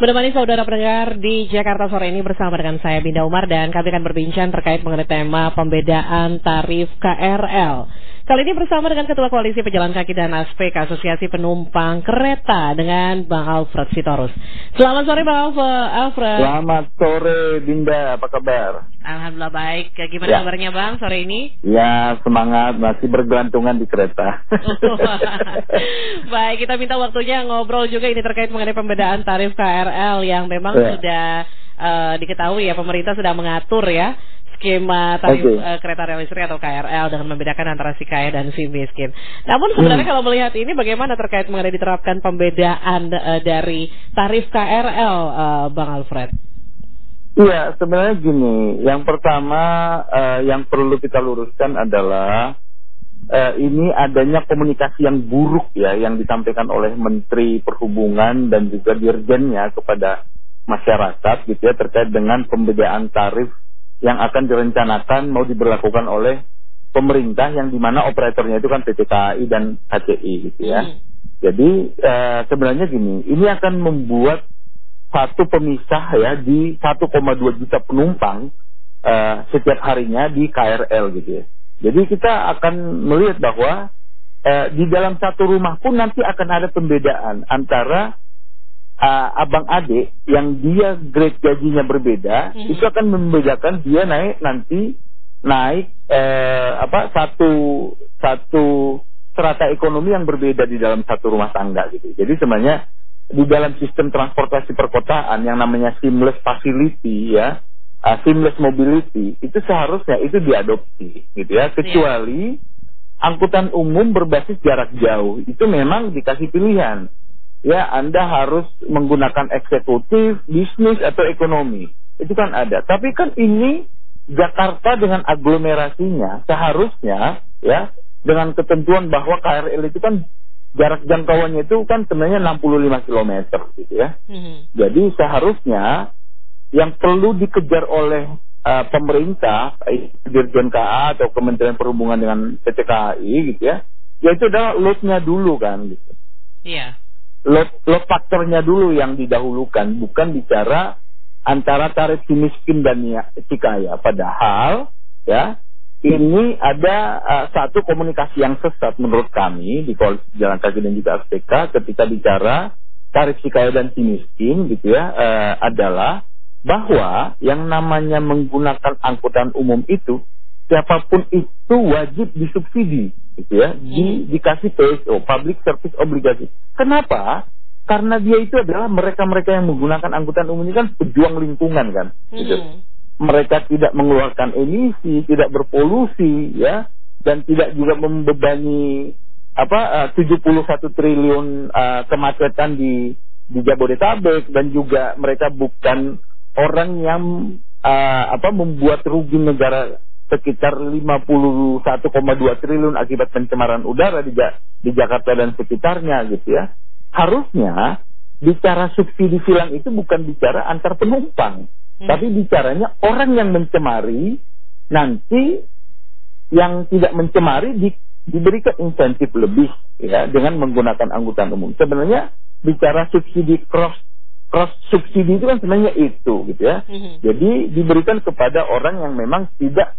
Menemani saudara pendengar di Jakarta sore ini bersama dengan saya Binda Umar dan kami akan berbincang terkait mengenai tema pembedaan tarif KRL. Kali ini bersama dengan Ketua Koalisi Pejalan Kaki dan Aspek Asosiasi Penumpang Kereta dengan Bang Alfred Sitorus. Selamat sore Bang Alfred. Selamat sore Binda, apa kabar? Alhamdulillah baik. Gimana kabarnya Bang sore ini? Ya semangat, masih bergelantungan di kereta. Baik, kita minta waktunya ngobrol juga ini terkait mengenai pembedaan tarif KRL yang memang sudah diketahui ya, pemerintah sudah mengatur ya skema tarif kereta rel listrik atau KRL dengan membedakan antara si kaya dan si miskin. Namun sebenarnya kalau melihat ini bagaimana terkait mengenai diterapkan pembedaan dari tarif KRL, Bang Alfred? Iya, sebenarnya gini, yang pertama yang perlu kita luruskan adalah ini adanya komunikasi yang buruk ya yang disampaikan oleh Menteri Perhubungan dan juga dirjennya kepada masyarakat gitu ya terkait dengan pembedaan tarif yang akan direncanakan mau diberlakukan oleh pemerintah yang dimana operatornya itu kan PT KAI dan KCI gitu ya. Jadi sebenarnya gini, ini akan membuat satu pemisah ya di 1,2 juta penumpang setiap harinya di KRL gitu ya. Jadi kita akan melihat bahwa di dalam satu rumah pun nanti akan ada pembedaan antara abang adik yang dia grade gajinya berbeda, itu akan membedakan dia naik satu strata ekonomi yang berbeda di dalam satu rumah tangga gitu. Jadi sebenarnya di dalam sistem transportasi perkotaan yang namanya seamless facility ya, seamless mobility itu seharusnya itu diadopsi gitu ya, kecuali angkutan umum berbasis jarak jauh itu memang dikasih pilihan. Ya, Anda harus menggunakan eksekutif, bisnis, atau ekonomi. Itu kan ada. Tapi kan ini Jakarta dengan aglomerasinya seharusnya ya dengan ketentuan bahwa KRL itu kan jarak jangkauannya itu kan sebenarnya 65 km gitu ya. Jadi seharusnya yang perlu dikejar oleh pemerintah, Dirjen KA atau Kementerian Perhubungan dengan PT KAI gitu ya, yaitu adalah load-nya dulu kan gitu. Iya. Load faktornya dulu yang didahulukan, bukan bicara antara tarif si miskin dan si kaya. Padahal ya ini ada satu komunikasi yang sesat menurut kami di Koalisi Pejalan Kaki dan juga ASPK ketika bicara tarif si kaya dan si miskin gitu ya, adalah bahwa yang namanya menggunakan angkutan umum itu siapapun itu wajib disubsidi gitu ya, dikasih PSO, Public Service Obligasi. Kenapa? Karena dia itu adalah mereka-mereka yang menggunakan angkutan umum ini kan pejuang lingkungan kan gitu. Mereka tidak mengeluarkan emisi, tidak berpolusi ya, dan tidak juga membebani 71 triliun kemacetan di Jabodetabek, dan juga mereka bukan orang yang membuat rugi negara sekitar 51,2 triliun akibat pencemaran udara di Jakarta dan sekitarnya gitu ya. Harusnya bicara subsidi silang itu bukan bicara antar penumpang, tapi bicaranya orang yang mencemari, nanti yang tidak mencemari diberikan insentif lebih ya dengan menggunakan angkutan umum. Sebenarnya bicara subsidi cross subsidi itu kan sebenarnya itu gitu ya. Jadi diberikan kepada orang yang memang tidak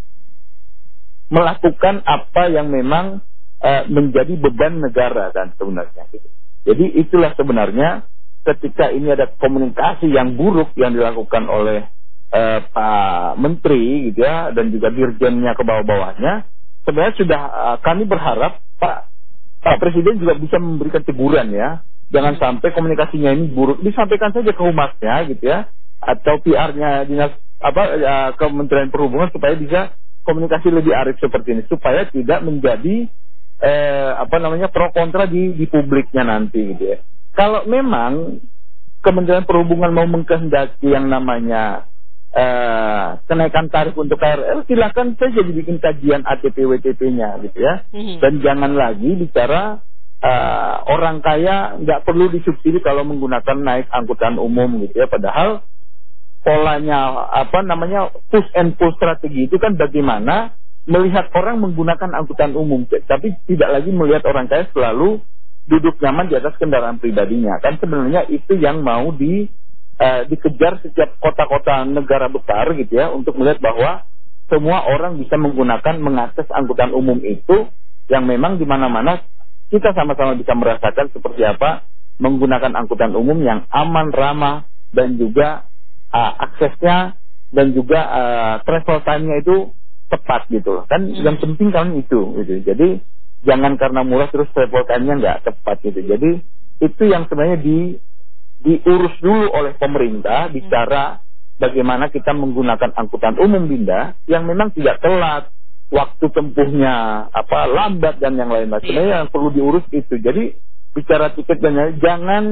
melakukan apa yang memang menjadi beban negara kan sebenarnya gitu. Jadi itulah sebenarnya ketika ini ada komunikasi yang buruk yang dilakukan oleh Pak Menteri gitu ya, dan juga dirjennya ke bawah-bawahnya, sebenarnya sudah kami berharap Pak Presiden juga bisa memberikan teguran ya. Jangan sampai komunikasinya ini buruk, disampaikan saja ke humasnya gitu ya, atau PR-nya dinas Kementerian Perhubungan supaya bisa komunikasi lebih arif seperti ini, supaya tidak menjadi pro kontra di publiknya nanti gitu ya. Kalau memang Kementerian Perhubungan mau mengkehendaki yang namanya kenaikan tarif untuk KRL, silakan saja dibikin kajian ATP WTP-nya gitu ya. Dan jangan lagi bicara orang kaya nggak perlu disubsidi kalau menggunakan naik angkutan umum gitu ya. Padahal polanya push and pull strategi itu kan bagaimana melihat orang menggunakan angkutan umum, tapi tidak lagi melihat orang kaya selalu duduk nyaman di atas kendaraan pribadinya. Kan sebenarnya itu yang mau dikejar setiap kota-kota negara besar gitu ya, untuk melihat bahwa semua orang bisa mengakses angkutan umum itu, yang memang di mana-mana kita sama-sama bisa merasakan seperti apa menggunakan angkutan umum yang aman, ramah, dan juga aksesnya dan juga travel time-nya itu tepat gitu loh. Kan yang penting kan itu gitu. Jadi jangan karena murah terus travel time-nya nggak tepat gitu. Jadi itu yang sebenarnya diurus dulu oleh pemerintah, bicara bagaimana kita menggunakan angkutan umum, Binda, yang memang tidak telat, waktu tempuhnya lambat dan yang lain-lain. Sebenarnya yang perlu diurus itu. Jadi bicara tiket dan lain, jangan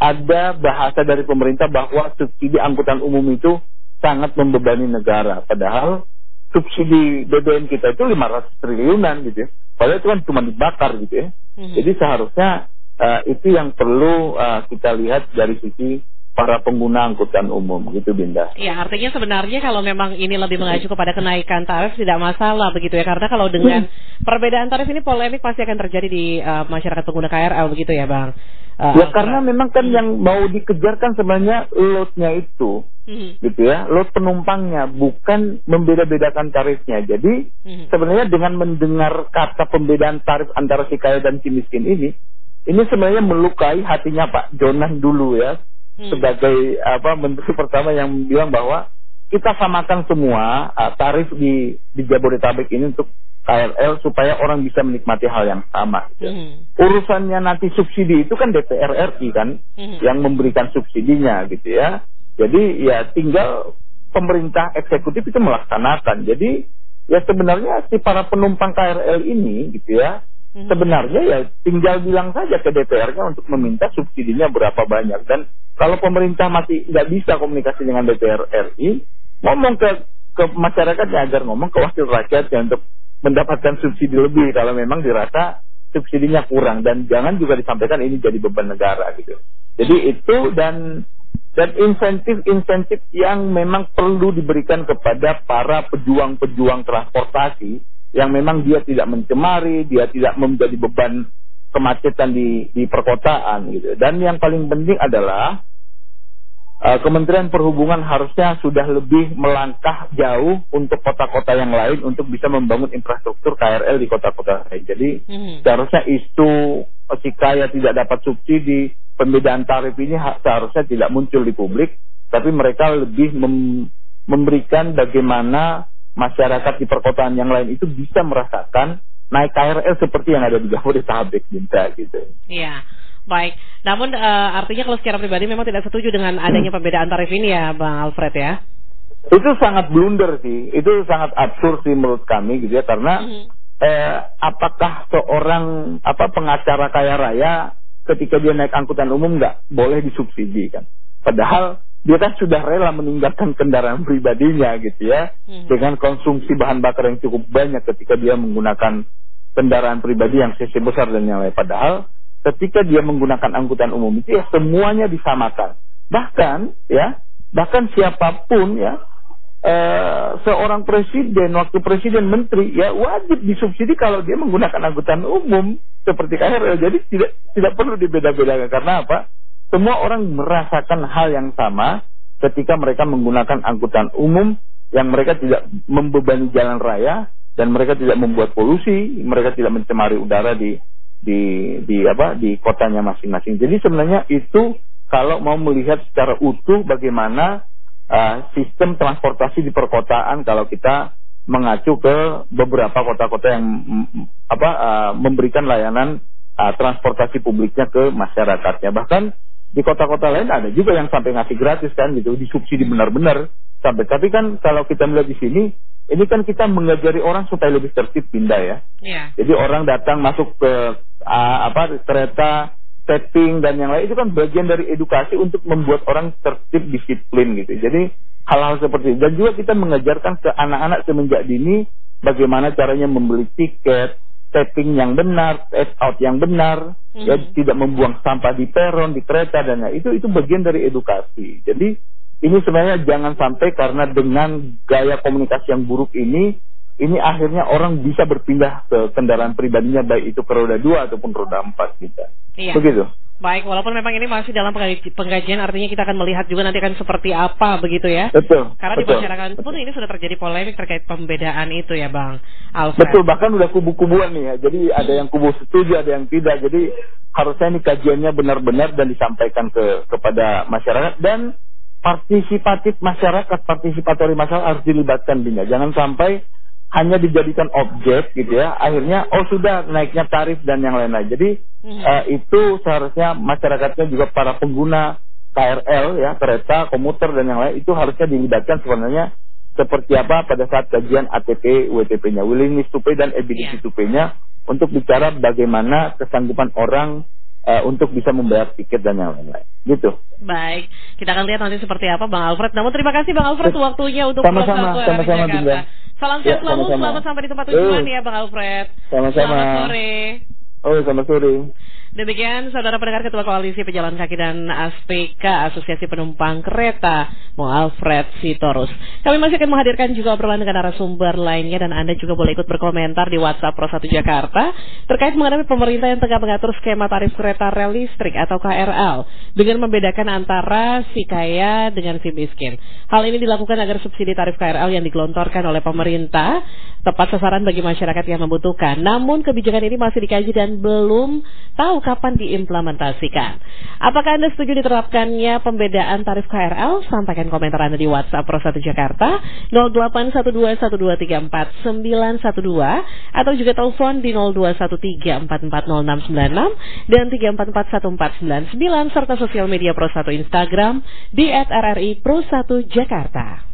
ada bahasa dari pemerintah bahwa subsidi angkutan umum itu sangat membebani negara. Padahal subsidi BBM kita itu 500 triliunan gitu ya. Padahal itu kan cuma dibakar gitu ya. Jadi seharusnya itu yang perlu kita lihat dari sisi para pengguna angkutan umum gitu, Binda. Ya, artinya sebenarnya kalau memang ini lebih mengacu kepada kenaikan tarif tidak masalah begitu ya, karena kalau dengan perbedaan tarif ini polemik pasti akan terjadi di masyarakat pengguna KRL begitu ya, Bang. Ya karena memang kan yang mau dikejar kan sebenarnya loadnya itu, gitu ya, load penumpangnya, bukan membeda-bedakan tarifnya. Jadi sebenarnya dengan mendengar kata pembedaan tarif antara si kaya dan si miskin ini sebenarnya melukai hatinya Pak Jonan dulu ya. Sebagai menteri pertama yang bilang bahwa kita samakan semua tarif di Jabodetabek ini untuk KRL supaya orang bisa menikmati hal yang sama gitu. Urusannya nanti subsidi itu kan DPR RI kan yang memberikan subsidinya gitu ya. Jadi ya tinggal pemerintah eksekutif itu melaksanakan. Jadi ya sebenarnya si para penumpang KRL ini gitu ya, sebenarnya ya tinggal bilang saja ke DPR-nya untuk meminta subsidinya berapa banyak. Dan kalau pemerintah masih nggak bisa komunikasi dengan DPR RI, ngomong ke masyarakatnya agar ngomong ke wakil rakyatnya untuk mendapatkan subsidi lebih kalau memang dirasa subsidinya kurang. Dan jangan juga disampaikan ini jadi beban negara gitu. Jadi itu dan insentif-insentif yang memang perlu diberikan kepada para pejuang-pejuang transportasi yang memang dia tidak mencemari, dia tidak menjadi beban kemacetan di perkotaan gitu. Dan yang paling penting adalah Kementerian Perhubungan harusnya sudah lebih melangkah jauh untuk kota-kota yang lain untuk bisa membangun infrastruktur KRL di kota-kota lain. Jadi seharusnya isu si kaya tidak dapat subsidi, pembedaan tarif ini seharusnya tidak muncul di publik, tapi mereka lebih memberikan bagaimana masyarakat di perkotaan yang lain itu bisa merasakan naik KRL seperti yang ada di Jabodetabek gitu. Iya. Baik, namun artinya kalau secara pribadi memang tidak setuju dengan adanya pembedaan tarif ini ya, Bang Alfred ya? Itu sangat blunder sih, itu sangat absurd sih menurut kami gitu ya, karena apakah seorang pengacara kaya raya ketika dia naik angkutan umum nggak boleh disubsidi kan? Padahal dia kan sudah rela meninggalkan kendaraan pribadinya gitu ya, dengan konsumsi bahan bakar yang cukup banyak ketika dia menggunakan kendaraan pribadi yang cc besar dan yang lain. Padahal ketika dia menggunakan angkutan umum itu ya semuanya disamakan. Bahkan siapapun ya, seorang presiden, waktu presiden, menteri ya wajib disubsidi kalau dia menggunakan angkutan umum seperti KRL. Jadi tidak perlu dibeda-bedakan. Karena apa? Semua orang merasakan hal yang sama ketika mereka menggunakan angkutan umum yang mereka tidak membebani jalan raya dan mereka tidak membuat polusi, mereka tidak mencemari udara di kotanya masing-masing. Jadi sebenarnya itu kalau mau melihat secara utuh bagaimana sistem transportasi di perkotaan kalau kita mengacu ke beberapa kota-kota yang memberikan layanan transportasi publiknya ke masyarakatnya. Bahkan di kota-kota lain ada juga yang sampai ngasih gratis kan gitu, disubsidi benar-benar sampai. Tapi kan kalau kita melihat di sini, ini kan kita mengajari orang supaya lebih tertib, Binda ya. Jadi orang datang masuk ke kereta, setting dan yang lain itu kan bagian dari edukasi untuk membuat orang tertib, disiplin gitu. Jadi hal-hal seperti itu. Dan juga kita mengajarkan ke anak-anak semenjak dini bagaimana caranya membeli tiket, setting yang benar, out yang benar, ya tidak membuang sampah di peron, di kereta dan itu bagian dari edukasi. Jadi ini sebenarnya jangan sampai karena dengan gaya komunikasi yang buruk ini akhirnya orang bisa berpindah ke kendaraan pribadinya, baik itu ke roda 2 ataupun roda 4 gitu. Iya. Begitu. Baik, walaupun memang ini masih dalam pengkajian, artinya kita akan melihat juga nanti akan seperti apa begitu ya. Betul. Karena betul, di masyarakat pun ini sudah terjadi polemik terkait pembedaan itu ya Bang Alfred. Betul, bahkan udah kubu-kubuan nih ya. Jadi ada yang kubu setuju, ada yang tidak. Jadi harusnya ini kajiannya benar-benar dan disampaikan kepada masyarakat, dan partisipatori masyarakat harus dilibatkan Dinda. Jangan sampai hanya dijadikan objek gitu ya, akhirnya sudah naiknya tarif dan yang lain-lain. Jadi itu seharusnya masyarakatnya juga para pengguna KRL ya, kereta komuter dan yang lain, itu harusnya dilibatkan sebenarnya seperti apa pada saat kajian ATP WTP-nya, willingness to pay dan ability to pay-nya, untuk bicara bagaimana kesanggupan orang untuk bisa membayar tiket dan yang lain-lain. Gitu. Baik, kita akan lihat nanti seperti apa Bang Alfred. Namun terima kasih Bang Alfred waktunya untuk sama-sama Jakarta. Salam sehat selalu, selamat sampai di tempat tujuan ya Bang Alfred. Sama-sama. Selamat sore. Selamat sore. Demikian saudara pendengar Ketua Koalisi Pejalan Kaki dan ASPK Asosiasi Penumpang Kereta Bang Alfred Sitorus. Kami masih akan menghadirkan juga obrolan dengan narasumber lainnya, dan Anda juga boleh ikut berkomentar di WhatsApp Pro 1 Jakarta terkait mengenai pemerintah yang tengah mengatur skema tarif kereta rel listrik atau KRL dengan membedakan antara si kaya dengan si miskin. Hal ini dilakukan agar subsidi tarif KRL yang digelontorkan oleh pemerintah tepat sasaran bagi masyarakat yang membutuhkan. Namun kebijakan ini masih dikaji dan belum tahu kapan diimplementasikan. Apakah Anda setuju diterapkannya pembedaan tarif KRL? Sampaikan komentar Anda di WhatsApp Pro 1 Jakarta 081212344912 atau juga telepon di 0213440696 dan 3441499 serta sosial media Pro 1 Instagram di @RRI Pro 1 Jakarta.